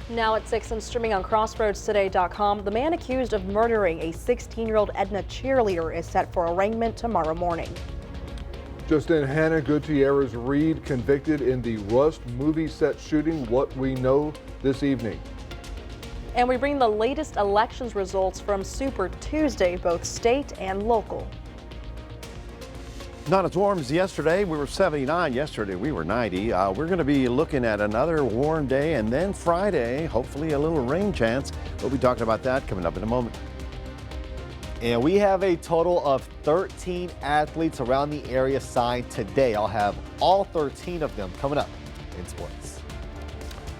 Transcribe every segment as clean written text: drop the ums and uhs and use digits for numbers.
Now at 6 and streaming on CrossroadsToday.com, the man accused of murdering a 16-year-old Edna cheerleader is set for arraignment tomorrow morning. Just in, Hannah Gutierrez Reed convicted in the Rust movie set shooting. What we know this evening. And we bring the latest elections results from Super Tuesday, both state and local. Not as warm as yesterday. We were 79 yesterday. We were 90. We're going to be looking at another warm day, and then Friday, hopefully a little rain chance. We'll be talking about that coming up in a moment. And we have a total of 13 athletes around the area signed today. I'll have all 13 of them coming up in sports.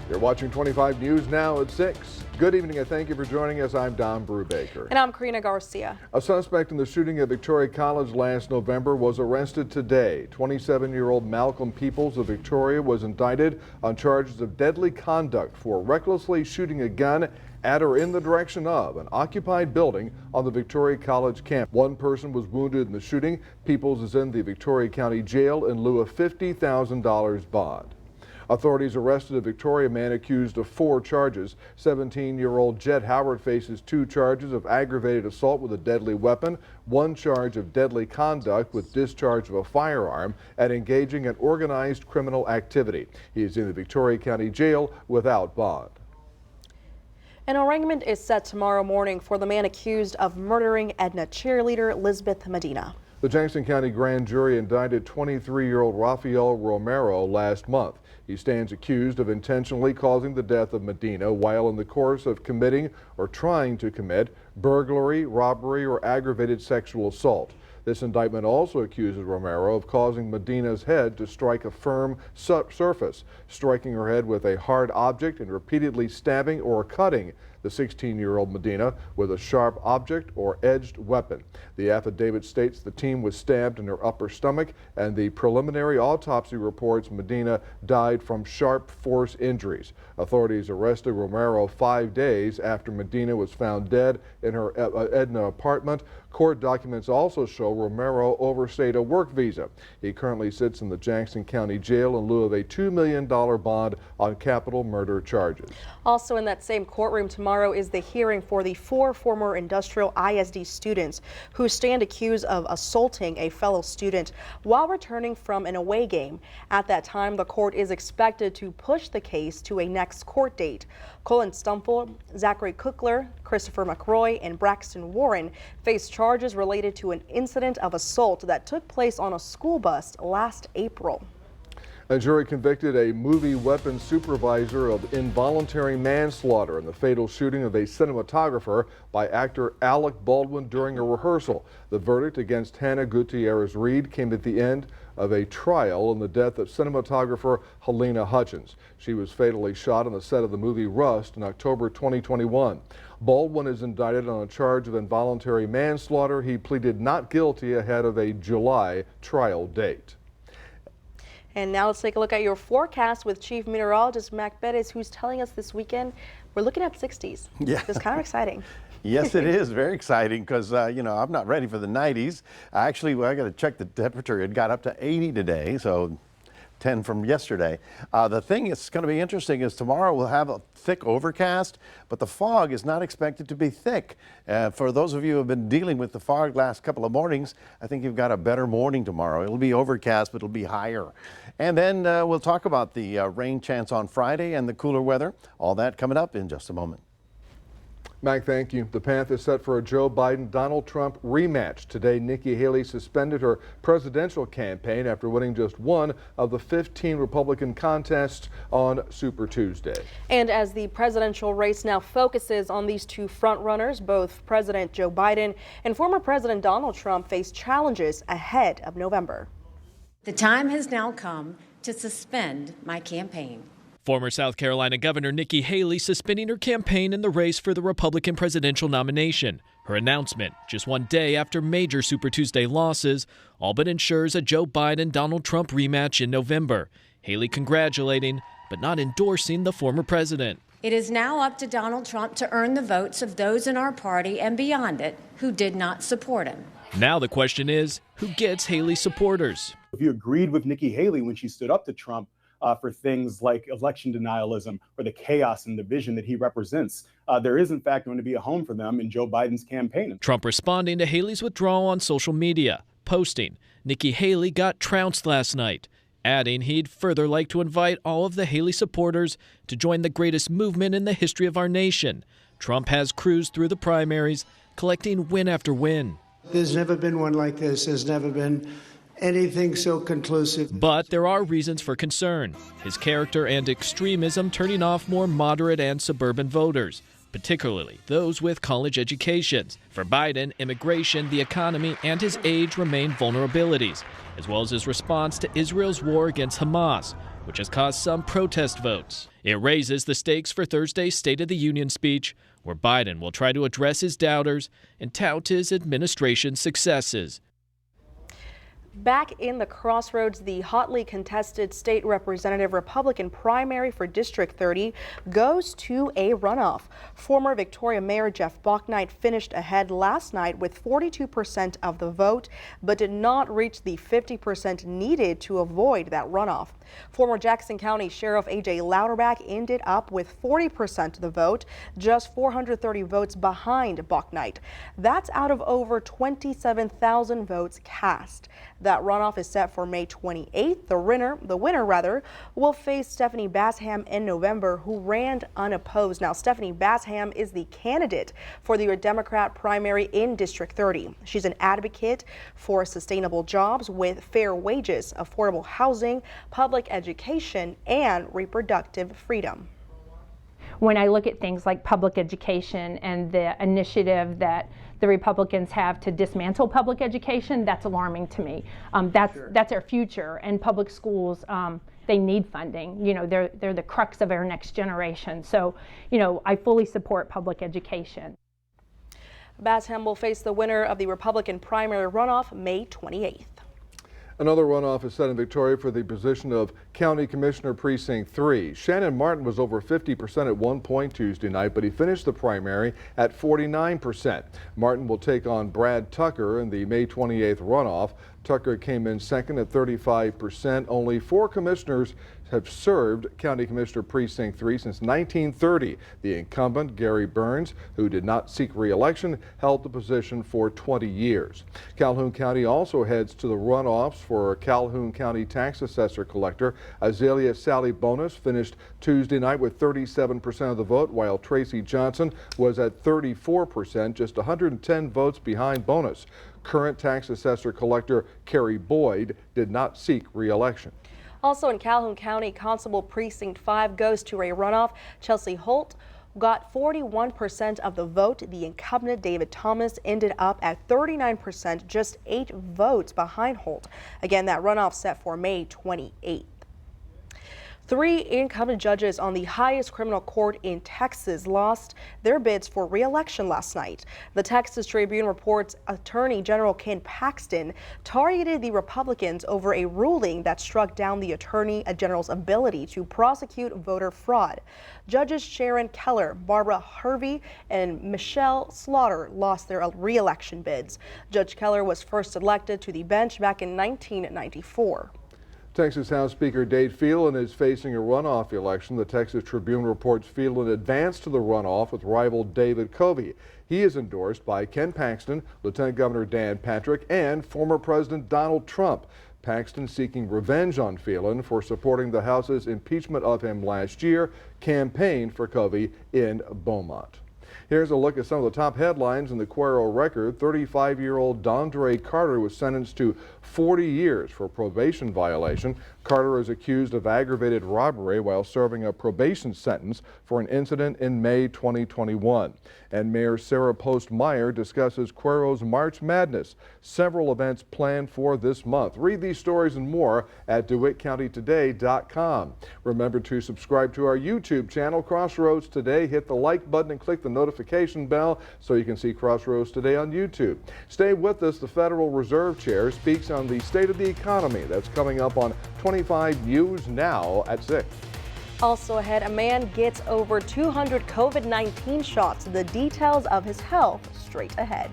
You're watching 25 News now at 6. Good evening and thank you for joining us. I'm Don Brubaker. And I'm Karina Garcia. A suspect in the shooting at Victoria College last November was arrested today. 27-year-old Malcolm Peoples of Victoria was indicted on charges of deadly conduct for recklessly shooting a gun at or in the direction of an occupied building on the Victoria College campus. One person was wounded in the shooting. Peoples is in the Victoria County Jail in lieu of $50,000 bond. Authorities arrested a Victoria man accused of 4 charges. 17-year-old Jed Howard faces 2 charges of aggravated assault with a deadly weapon, 1 charge of deadly conduct with discharge of a firearm, and engaging in organized criminal activity. He is in the Victoria County Jail without bond. An arraignment is set tomorrow morning for the man accused of murdering Edna cheerleader Elizabeth Medina. The Jackson County grand jury indicted 23-year-old Rafael Romero last month. He stands accused of intentionally causing the death of Medina while in the course of committing or trying to commit burglary, robbery, or aggravated sexual assault. This indictment also accuses Romero of causing Medina's head to strike a firm surface, striking her head with a hard object and repeatedly stabbing or cutting the 16-year-old Medina with a sharp object or edged weapon. The affidavit states the teen was stabbed in her upper stomach, and the preliminary autopsy reports Medina died from sharp force injuries. Authorities arrested Romero 5 days after Medina was found dead in her Edna apartment. Court documents also show Romero overstayed a work visa. He currently sits in the Jackson County Jail in lieu of a $2 million bond on capital murder charges. Also in that same courtroom tomorrow is the hearing for the 4 former Industrial ISD students who stand accused of assaulting a fellow student while returning from an away game. At that time, the court is expected to push the case to a next court date. Colin Stumple, Zachary Cookler, Christopher McRoy, and Braxton Warren face charges related to an incident of assault that took place on a school bus last April. A jury convicted a movie weapons supervisor of involuntary manslaughter in the fatal shooting of a cinematographer by actor Alec Baldwin during a rehearsal. The verdict against Hannah Gutierrez Reed came at the end of a trial in the death of cinematographer Helena Hutchins. She was fatally shot on the set of the movie Rust in October 2021. Baldwin is indicted on a charge of involuntary manslaughter. He pleaded not guilty ahead of a July trial date. And now let's take a look at your forecast with Chief Meteorologist Mac Bettis, who's telling us this weekend we're looking at 60s. Yeah. It's kind of exciting. Yes, it is very exciting because, you know, I'm not ready for the 90s. Actually, I got to check the temperature. It got up to 80 today, so 10 from yesterday. The thing that's going to be interesting is tomorrow we'll have a thick overcast, but the fog is not expected to be thick. For those of you who have been dealing with the fog last couple of mornings, I think you've got a better morning tomorrow. It'll be overcast, but it'll be higher. And then we'll talk about the rain chance on Friday and the cooler weather. All that coming up in just a moment. Mac, thank you. The path is set for a Joe Biden-Donald Trump rematch. Today, Nikki Haley suspended her presidential campaign after winning just one of the 15 Republican contests on Super Tuesday. And as the presidential race now focuses on these 2 frontrunners, both President Joe Biden and former President Donald Trump face challenges ahead of November. The time has now come to suspend my campaign. Former South Carolina Governor Nikki Haley suspending her campaign in the race for the Republican presidential nomination. Her announcement just one day after major Super Tuesday losses all but ensures a Joe Biden-Donald Trump rematch in November. Haley congratulating but not endorsing the former president. It is now up to Donald Trump to earn the votes of those in our party and beyond it who did not support him. Now the question is, who gets Haley's supporters? If you agreed with Nikki Haley when she stood up to Trump, for things like election denialism or the chaos and division that he represents. There is, in fact, going to be a home for them in Joe Biden's campaign. Trump responding to Haley's withdrawal on social media, posting, "Nikki Haley got trounced last night," adding he'd further like to invite all of the Haley supporters to join the greatest movement in the history of our nation. Trump has cruised through the primaries, collecting win after win. There's never been one like this. There's never been anything so conclusive. But there are reasons for concern. His character and extremism turning off more moderate and suburban voters, particularly those with college educations. For Biden, immigration, the economy, and his age remain vulnerabilities, as well as his response to Israel's war against Hamas, which has caused some protest votes. It raises the stakes for Thursday's State of the Union speech, where Biden will try to address his doubters and tout his administration's successes. Back in the crossroads, the hotly contested state representative Republican primary for District 30 goes to a runoff. Former Victoria Mayor Jeff Bouknight finished ahead last night with 42% of the vote, but did not reach the 50% needed to avoid that runoff. Former Jackson County Sheriff A.J. Louderback ended up with 40% of the vote, just 430 votes behind Bouknight. That's out of over 27,000 votes cast. That runoff is set for May 28th. The winner will face Stephanie Basham in November, who ran unopposed. Now, Stephanie Basham is the candidate for the Democrat primary in District 30. She's an advocate for sustainable jobs with fair wages, affordable housing, public education, and reproductive freedom. When I look at things like public education and the initiative that the Republicans have to dismantle public education, that's alarming to me. That's our future, and public schools, they need funding. You know, they're the crux of our next generation. So, you know, I fully support public education. Basham will face the winner of the Republican primary runoff May 28th. Another runoff is set in Victoria for the position of County Commissioner Precinct 3. Shannon Martin was over 50% at one point Tuesday night, but he finished the primary at 49%. Martin will take on Brad Tucker in the May 28th runoff. Tucker came in second at 35%. Only 4 commissioners have served County Commissioner Precinct 3 since 1930. The incumbent, Gary Burns, who did not seek re-election, held the position for 20 years. Calhoun County also heads to the runoffs for Calhoun County Tax Assessor Collector. Azalea Sally Bonus finished Tuesday night with 37% of the vote, while Tracy Johnson was at 34%, just 110 votes behind Bonus. Current Tax Assessor Collector Carrie Boyd did not seek re-election. Also in Calhoun County, Constable Precinct 5 goes to a runoff. Chelsea Holt got 41% of the vote. The incumbent, David Thomas, ended up at 39%, just 8 votes behind Holt. Again, that runoff set for May 28th. 3 incumbent judges on the highest criminal court in Texas lost their bids for re-election last night. The Texas Tribune reports Attorney General Ken Paxton targeted the Republicans over a ruling that struck down the Attorney General's ability to prosecute voter fraud. Judges Sharon Keller, Barbara Hervey, and Michelle Slaughter lost their re-election bids. Judge Keller was first elected to the bench back in 1994. Texas House Speaker Dade Phelan is facing a runoff election. The Texas Tribune reports Phelan advanced to the runoff with rival David Covey. He is endorsed by Ken Paxton, Lieutenant Governor Dan Patrick, and former President Donald Trump. Paxton seeking revenge on Phelan for supporting the House's impeachment of him last year, campaigned for Covey in Beaumont. Here's a look at some of the top headlines in the Cuero Record. 35-year-old Dondre Carter was sentenced to 40 years for probation violation. Carter is accused of aggravated robbery while serving a probation sentence for an incident in May 2021. And Mayor Sarah Post-Meyer discusses Cuero's March Madness. Several events planned for this month. Read these stories and more at DeWittCountyToday.com. Remember to subscribe to our YouTube channel, Crossroads Today. Hit the like button and click the notification bell so you can see Crossroads Today on YouTube. Stay with us. The Federal Reserve Chair speaks on the state of the economy. That's coming up on 25 News Now at 6. Also ahead, a man gets over 200 COVID-19 shots. The details of his health straight ahead.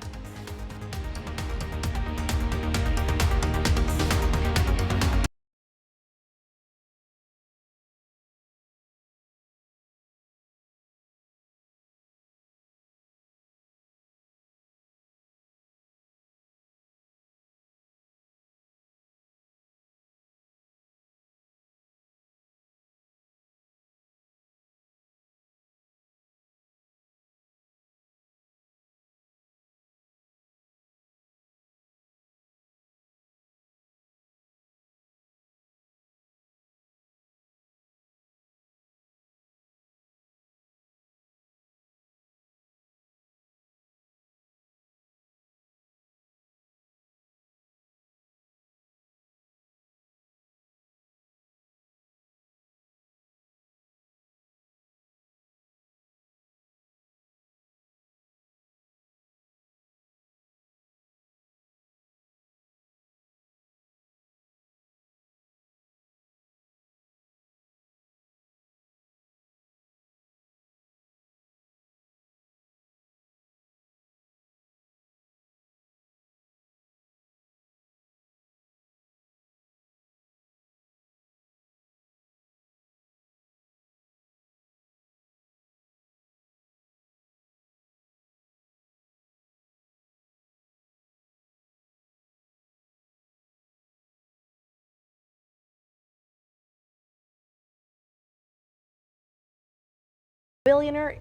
billionaire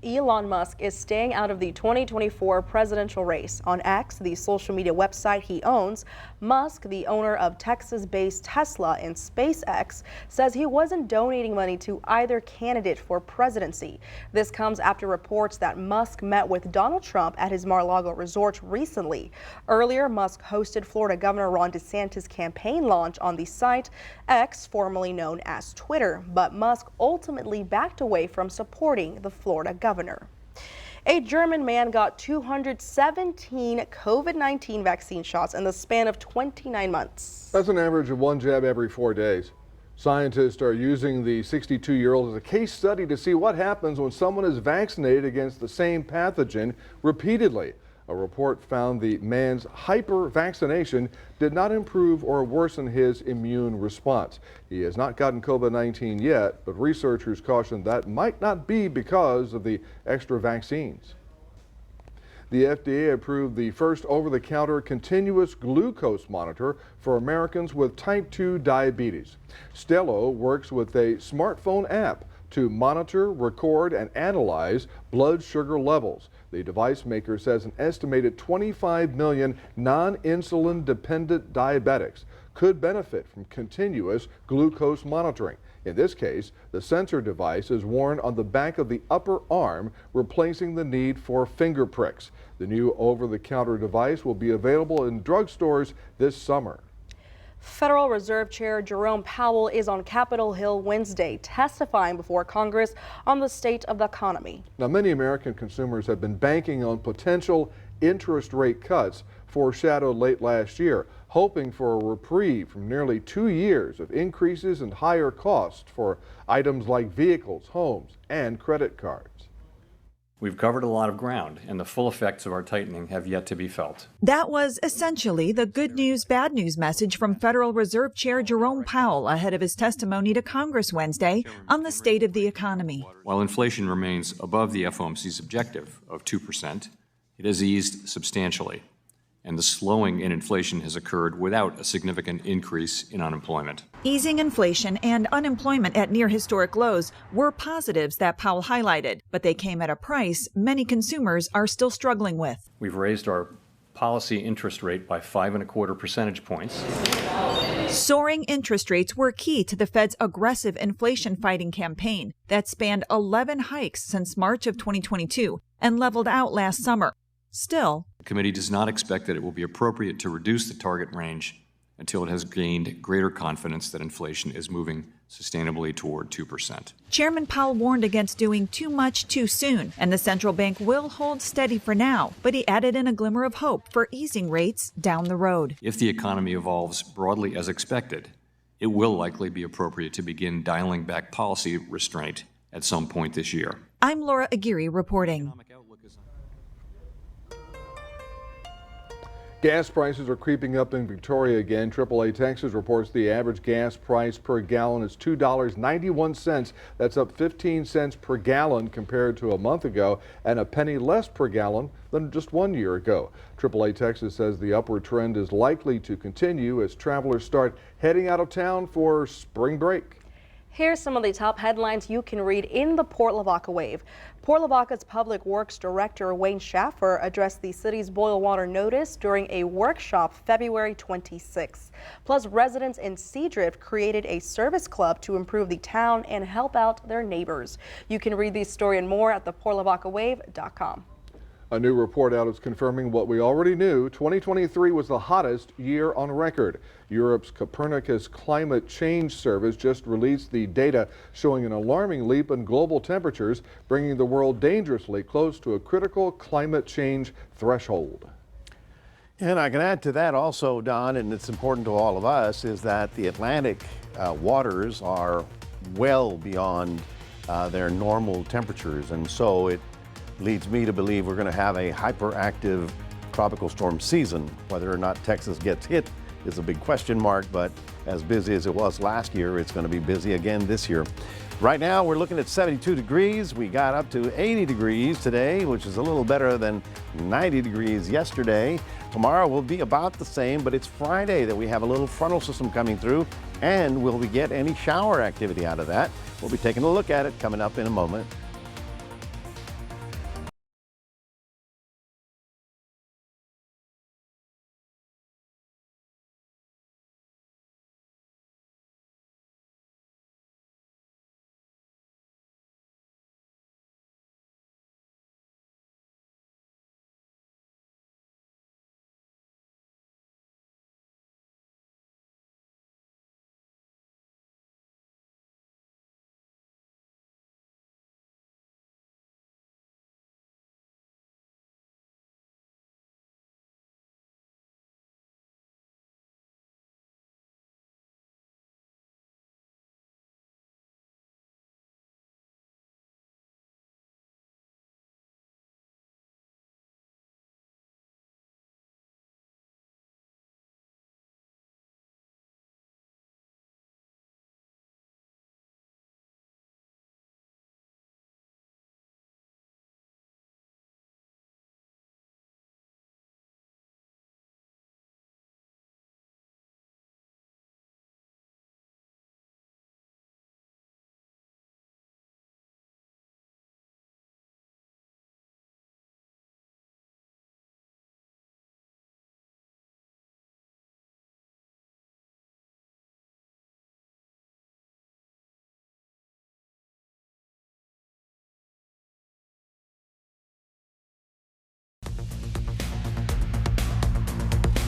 Elon Musk is staying out of the 2024 presidential race. On X, the social media website he owns, Musk, the owner of Texas-based Tesla and SpaceX, says he wasn't donating money to either candidate for presidency. This comes after reports that Musk met with Donald Trump at his Mar-a-Lago resort recently. Earlier, Musk hosted Florida Governor Ron DeSantis' campaign launch on the site X, formerly known as Twitter, but Musk ultimately backed away from supporting the Florida governor. A German man got 217 COVID-19 vaccine shots in the span of 29 months. That's an average of one jab every 4 days. Scientists are using the 62-year-old as a case study to see what happens when someone is vaccinated against the same pathogen repeatedly. A report found the man's hyper-vaccination did not improve or worsen his immune response. He has not gotten COVID-19 yet, but researchers caution that might not be because of the extra vaccines. The FDA approved the first over-the-counter continuous glucose monitor for Americans with type 2 diabetes. Stelo works with a smartphone app to monitor, record, and analyze blood sugar levels. The device maker says an estimated 25 million non-insulin dependent diabetics could benefit from continuous glucose monitoring. In this case, the sensor device is worn on the back of the upper arm, replacing the need for finger pricks. The new over-the-counter device will be available in drugstores this summer. Federal Reserve Chair Jerome Powell is on Capitol Hill Wednesday, testifying before Congress on the state of the economy. Now, many American consumers have been banking on potential interest rate cuts foreshadowed late last year, hoping for a reprieve from nearly 2 years of increases and higher costs for items like vehicles, homes, and credit cards. We've covered a lot of ground, and the full effects of our tightening have yet to be felt. That was essentially the good news, bad news message from Federal Reserve Chair Jerome Powell ahead of his testimony to Congress Wednesday on the state of the economy. While inflation remains above the FOMC's objective of 2%, it has eased substantially, and the slowing in inflation has occurred without a significant increase in unemployment. Easing inflation and unemployment at near historic lows were positives that Powell highlighted, but they came at a price many consumers are still struggling with. We've raised our policy interest rate by 5.25 percentage points. Soaring interest rates were key to the Fed's aggressive inflation-fighting campaign that spanned 11 hikes since March of 2022 and leveled out last summer. Still, The committee does not expect that it will be appropriate to reduce the target range until it has gained greater confidence that inflation is moving sustainably toward 2%. Chairman Powell warned against doing too much too soon, and the central bank will hold steady for now, but he added in a glimmer of hope for easing rates down the road. If the economy evolves broadly as expected, it will likely be appropriate to begin dialing back policy restraint at some point this year. I'm Laura Aguirre reporting. Gas prices are creeping up in Victoria again. AAA Texas reports the average gas price per gallon is $2.91. That's up 15 cents per gallon compared to a month ago and a penny less per gallon than just 1 year ago. AAA Texas says the upward trend is likely to continue as travelers start heading out of town for spring break. Here's some of the top headlines you can read in the Port Lavaca Wave. Port Lavaca's Public Works Director Wayne Schaffer addressed the city's boil water notice during a workshop February 26. Plus, residents in Seadrift created a service club to improve the town and help out their neighbors. You can read this story and more at theportlavacawave.com. A new report out is confirming what we already knew. 2023 was the hottest year on record. Europe's Copernicus Climate Change Service just released the data showing an alarming leap in global temperatures, bringing the world dangerously close to a critical climate change threshold. And I can add to that also, Don, and it's important to all of us, is that the Atlantic waters are well beyond their normal temperatures, and so it leads me to believe we're going to have a hyperactive tropical storm season. Whether or not Texas gets hit is a big question mark, but as busy as it was last year, it's going to be busy again this year. Right now, we're looking at 72 degrees. We got up to 80 degrees today, which is a little better than 90 degrees yesterday. Tomorrow will be about the same, but it's Friday that we have a little frontal system coming through, and will we get any shower activity out of that? We'll be taking a look at it coming up in a moment.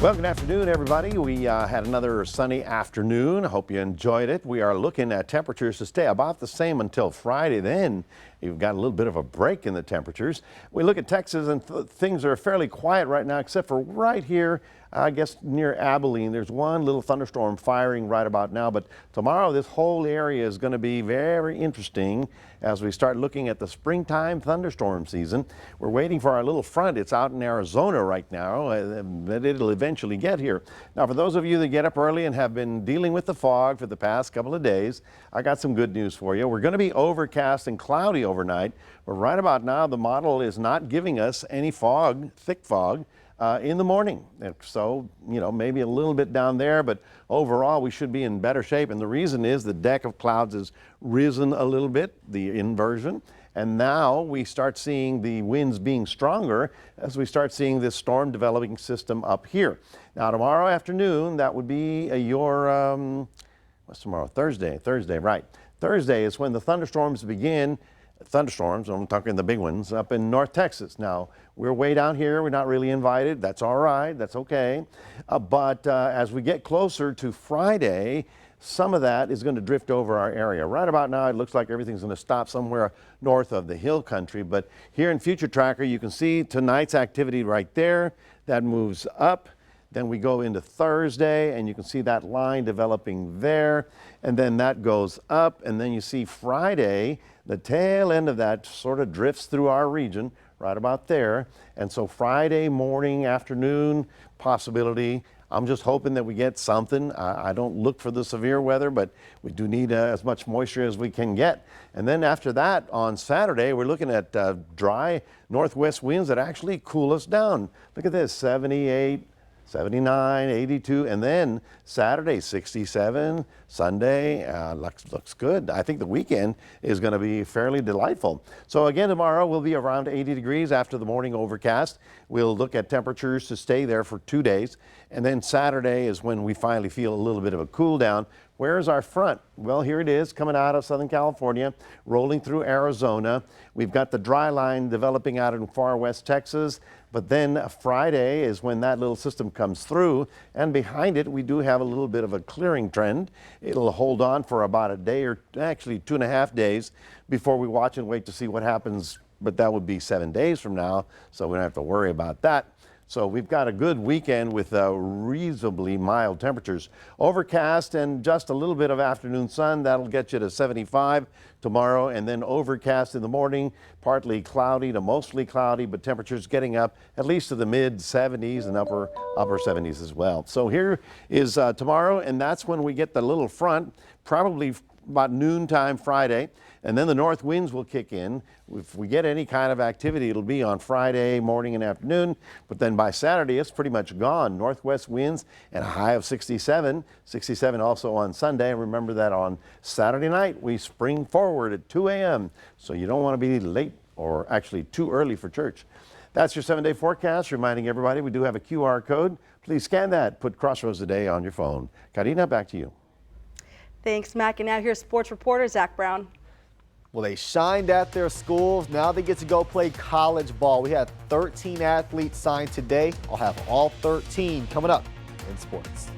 Well, good afternoon, everybody. We had another sunny afternoon. I hope you enjoyed it. We are looking at temperatures to stay about the same until Friday. Then you've got a little bit of a break in the temperatures. We look at Texas, and things are fairly quiet right now, except for right here, I guess near Abilene. There's one little thunderstorm firing right about now. But tomorrow, this whole area is going to be very interesting as we start looking at the springtime thunderstorm season. We're waiting for our little front. It's out in Arizona right now, but it'll eventually get here. Now, for those of you that get up early and have been dealing with the fog for the past couple of days, I got some good news for you. We're going to be overcast and cloudy overnight, but right about now, the model is not giving us any fog, thick fog, in the morning. So, you know, maybe a little bit down there, but overall we should be in better shape. And the reason is the deck of clouds has risen a little bit, the inversion. And now we start seeing the winds being stronger as we start seeing this storm developing system up here. Now tomorrow afternoon, that would be what's tomorrow? Thursday, right. Thursday is when the thunderstorms begin. Thunderstorms, I'm talking the big ones, up in North Texas. Now, we're way down here. We're not really invited. That's all right. That's okay. But as we get closer to Friday, some of that is going to drift over our area. Right about now, it looks like everything's going to stop somewhere north of the hill country. But here in Future Tracker, you can see tonight's activity right there. That moves up. Then we go into Thursday, and you can see that line developing there. And then that goes up. And then you see Friday, the tail end of that sort of drifts through our region right about there. And so Friday morning, afternoon possibility. I'm just hoping that we get something. I don't look for the severe weather, but we do need as much moisture as we can get. And then after that, on Saturday, we're looking at dry northwest winds that actually cool us down. Look at this, 78. 79, 82, and then Saturday 67, Sunday looks good. I think the weekend is going to be fairly delightful. So again, tomorrow we'll be around 80 degrees after the morning overcast. We'll look at temperatures to stay there for 2 days, and then Saturday is when we finally feel a little bit of a cool down. Where's our front? Well, here it is coming out of Southern California, rolling through Arizona. We've got the dry line developing out in far west Texas. But then Friday is when that little system comes through, and behind it we do have a little bit of a clearing trend. It'll hold on for about a day, or actually 2.5 days, before we watch and wait to see what happens. But that would be 7 days from now, so we don't have to worry about that. So we've got a good weekend with reasonably mild temperatures. Overcast and just a little bit of afternoon sun. That'll get you to 75 tomorrow, and then overcast in the morning, partly cloudy to mostly cloudy, but temperatures getting up at least to the mid 70s and upper 70s as well. So here is tomorrow, and that's when we get the little front, probably about noontime Friday, and then the north winds will kick in. If we get any kind of activity, it'll be on Friday morning and afternoon, but then by Saturday, it's pretty much gone. Northwest winds and a high of 67. 67 also on Sunday. And remember that on Saturday night, we spring forward at 2 a.m., so you don't want to be late or actually too early for church. That's your 7-day forecast, reminding everybody we do have a QR code. Please scan that, put Crossroads Today on your phone. Karina, back to you. Thanks, Mac. And now here's sports reporter Zach Brown. Well, they shined at their schools. Now they get to go play college ball. We had 13 athletes signed today. I'll have all 13 coming up in sports.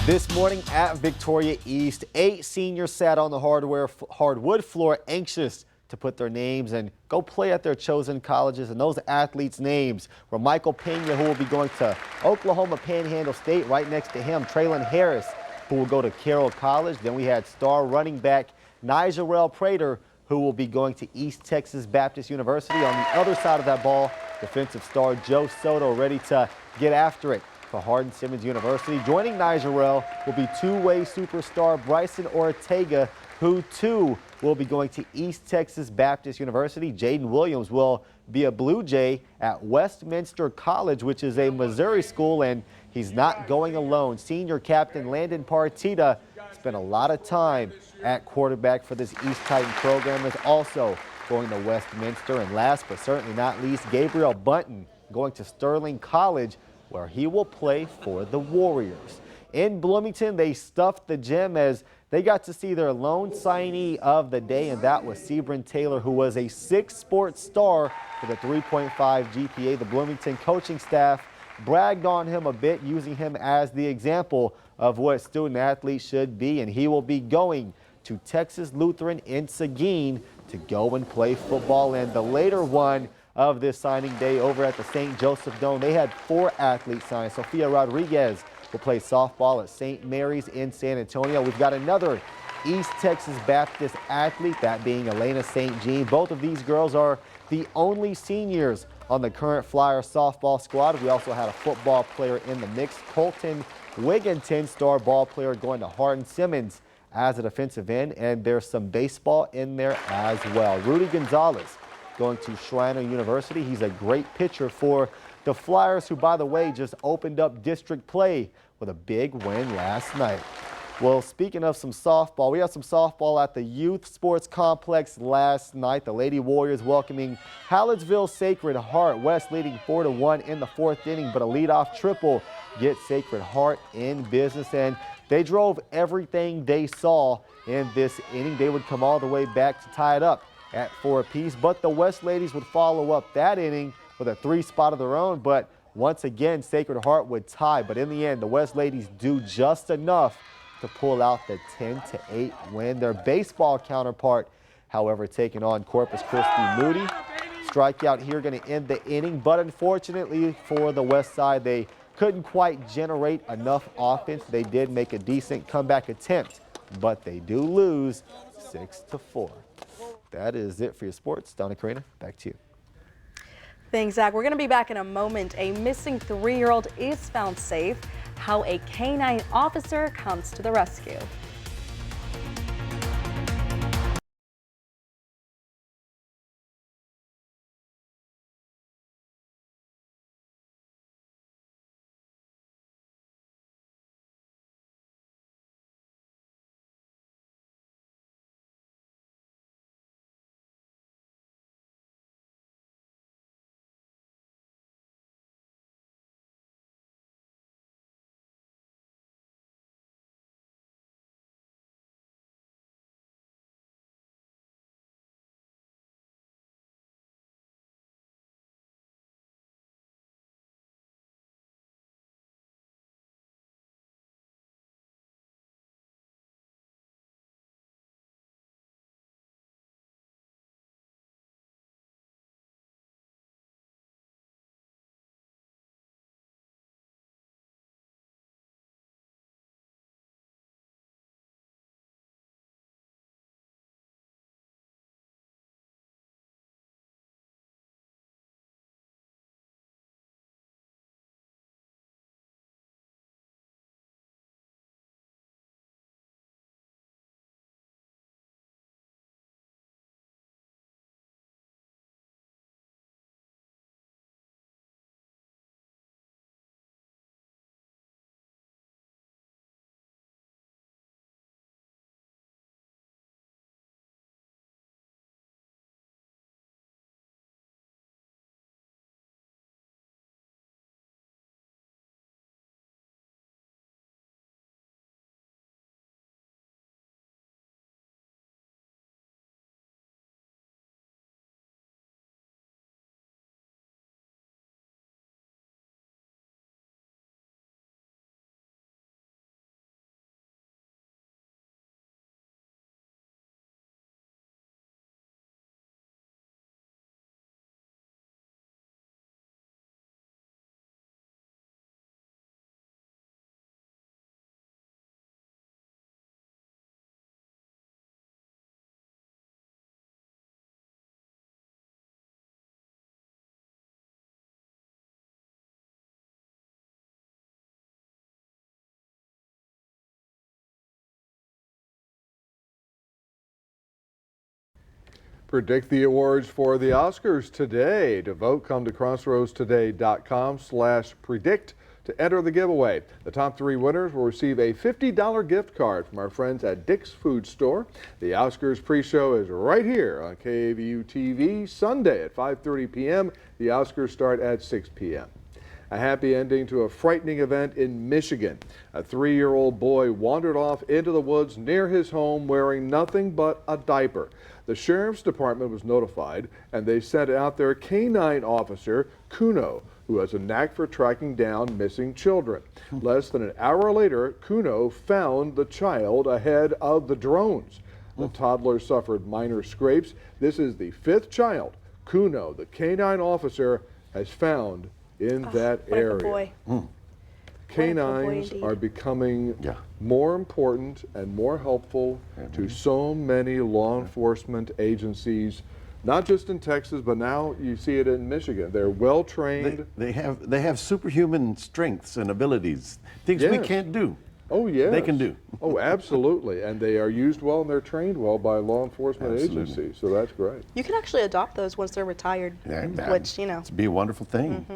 This morning at Victoria East, 8 seniors sat on the hardwood floor anxious to put their names and go play at their chosen colleges. And those athletes' names were Michael Pena, who will be going to Oklahoma Panhandle State. Right next to him, Traylon Harris, who will go to Carroll College. Then we had star running back Nigerel Prater, who will be going to East Texas Baptist University. On the other side of that ball, defensive star Joe Soto ready to get after it for Hardin-Simmons University. Joining Nigerel will be two-way superstar Bryson Ortega, who too will be going to East Texas Baptist University. Jaden Williams will be a Blue Jay at Westminster College, which is a Missouri school, and he's not going alone. Senior captain Landon Partita spent a lot of time at quarterback for this East Titan program, is also going to Westminster. And last but certainly not least, Gabriel Bunton going to Sterling College, where he will play for the Warriors. In Bloomington, they stuffed the gym as they got to see their lone signee of the day, and that was Sebron Taylor, who was a 6-sport star with a 3.5 GPA. The Bloomington coaching staff bragged on him a bit, using him as the example of what student athletes should be, and he will be going to Texas Lutheran in Seguin to go and play football. And the later one of this signing day over at the St. Joseph Dome, they had 4 athletes signed. Sofia Rodriguez will play softball at St. Mary's in San Antonio. We've got another East Texas Baptist athlete, that being Elena St. Jean. Both of these girls are the only seniors on the current Flyer softball squad. We also had a football player in the mix, Colton Wigginton, star ball player, going to Hardin-Simmons as a defensive end, and there's some baseball in there as well. Rudy Gonzalez going to Shriner University. He's a great pitcher for the Flyers, who, by the way, just opened up district play with a big win last night. Well, speaking of some softball, we had some softball at the Youth Sports Complex last night. The Lady Warriors welcoming Hallettsville Sacred Heart. West leading 4-1 in the 4th inning, but a leadoff triple gets Sacred Heart in business, and they drove everything they saw in this inning. They would come all the way back to tie it up at 4 apiece, but the West ladies would follow up that inning with a 3 spot of their own. But once again, Sacred Heart would tie, but in the end, the West ladies do just enough to pull out the 10-8 win. Their baseball counterpart, however, taking on Corpus Christi Moody. Strikeout here going to end the inning, but unfortunately for the West side, they couldn't quite generate enough offense. They did make a decent comeback attempt, but they do lose 6-4. That is it for your sports. Donna Karina, back to you. Thanks, Zach. We're going to be back in a moment. A missing 3-year-old is found safe. How a canine officer comes to the rescue. Predict the awards for the Oscars today. To vote, come to crossroadstoday.com/predict to enter the giveaway. The top 3 winners will receive a $50 gift card from our friends at Dick's Food Store. The Oscars pre-show is right here on KVU TV Sunday at 5:30 p.m. The Oscars start at 6 p.m. A happy ending to a frightening event in Michigan. A 3-year-old boy wandered off into the woods near his home wearing nothing but a diaper. The sheriff's department was notified, and they sent out their canine officer, Kuno, who has a knack for tracking down missing children. Less than an hour later, Kuno found the child ahead of the drones. The toddler suffered minor scrapes. This is the 5th child Kuno, the canine officer, has found in that area. Boy. Canines are becoming more important and more helpful to so many law enforcement agencies, not just in Texas, but now you see it in Michigan. They're well trained. They have superhuman strengths and abilities, things we can't do. Oh, yeah. They can do. Oh, absolutely. And they are used well and they're trained well by law enforcement agencies. So that's great. You can actually adopt those once they're retired, which, you know. It'd be a wonderful thing.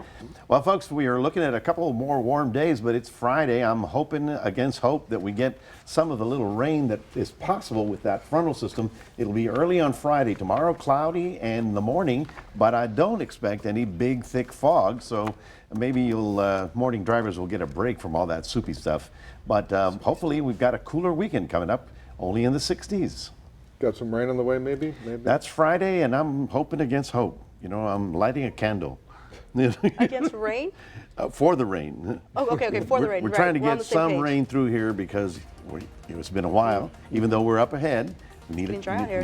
Well, folks, we are looking at a couple more warm days, but it's Friday. I'm hoping against hope that we get some of the little rain that is possible with that frontal system. It'll be early on Friday. Tomorrow, cloudy and in the morning, but I don't expect any big, thick fog. So maybe you'll morning drivers will get a break from all that soupy stuff. But hopefully we've got a cooler weekend coming up, only in the 60s. Got some rain on the way, maybe? That's Friday, and I'm hoping against hope. You know, I'm lighting a candle. Against rain? For the rain. Oh, okay, for the rain. We're trying to get some rain through here because it's been a while. Even though we're up ahead, we need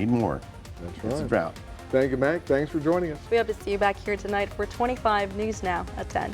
more. That's right. It's a drought. Thank you, Mac. Thanks for joining us. We hope to see you back here tonight for 25 News Now at 10.